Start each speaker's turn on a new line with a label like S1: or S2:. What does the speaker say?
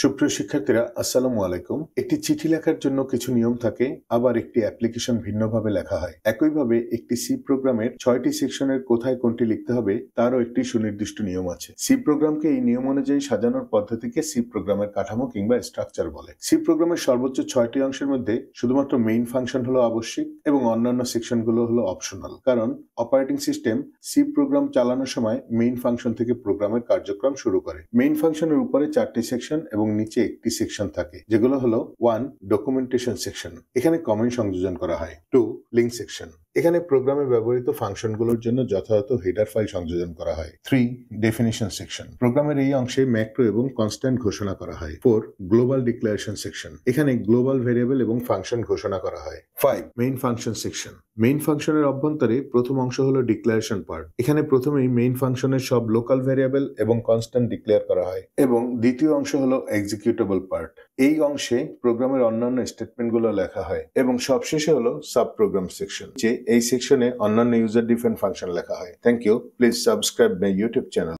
S1: সুপ্রিয় শিক্ষার্থীরা, আসসালামু আলাইকুম। একটি চিঠি লেখার জন্য কিছু নিয়ম থাকে, আবার একটি অ্যাপ্লিকেশন ভিন্নভাবে লেখা হয়। একইভাবে একটি সি প্রোগ্রামের 6টি সেকশনের কোথায় কোনটি লিখতে হবে তারও একটি সুনির্দিষ্ট নিয়ম আছে। সি প্রোগ্রামকে এই নিয়ম অনুযায়ী সাজানোর পদ্ধতিকে সি প্রোগ্রামের কাঠামো কিংবা স্ট্রাকচার বলে। সি প্রোগ্রামের সর্বোচ্চ 6টি অংশের মধ্যে শুধুমাত্র মেইন ফাংশন হলো আবশ্যিক এবং অন্যান্য সেকশনগুলো হলো অপশনাল, কারণ অপারেটিং সিস্টেম সি প্রোগ্রাম চালানোর সময় মেইন ফাংশন থেকে প্রোগ্রামের কার্যক্রম শুরু করে। মেইন ফাংশনের উপরে 4টি সেকশন এবং নিচে একটি সেকশন থাকে, যেগুলো হলো 1 ডকুমেন্টেশন সেকশন, এখানে কমেন্ট সংযোজন করা হয়। 2 লিঙ্ক সেকশন, এখানে প্রোগ্রামে ব্যবহৃত ফাংশনগুলোর জন্য যথাযথ হেডার ফাইল সংযোজন করা হয়। 3 ডেফিনিশন সেকশন, প্রোগ্রামের এই অংশে ম্যাক্রো এবং কনস্ট্যান্ট ঘোষণা করা হয়। 4 গ্লোবাল ডিক্লারেশন সেকশন, এখানে গ্লোবাল ভেরিয়েবল এবং ফাংশন ঘোষণা করা হয়। 5 মেইন ফাংশন সেকশন, মেইন ফাংশনের অভ্যন্তরে প্রথম অংশ হলো ডিক্লারেশন পার্ট, এখানে প্রথমেই মেইন ফাংশনের সব লোকাল ভেরিয়েবল এবং কনস্ট্যান্ট ডিক্লেয়ার করা হয়, এবং দ্বিতীয় অংশ হলো এক্সিকিউটেবল পার্ট। এই অংশে প্রোগ্রামের অন্যান্য স্টেটমেন্টগুলো লেখা হয়, এবং সবশেষে হলো সাব প্রোগ্রাম সেকশন, যে এই সেকশনে অন্যান্য ইউজার ডিফারেন্ট ফাংশন লেখা হয়। Thank you. Please subscribe my YouTube channel.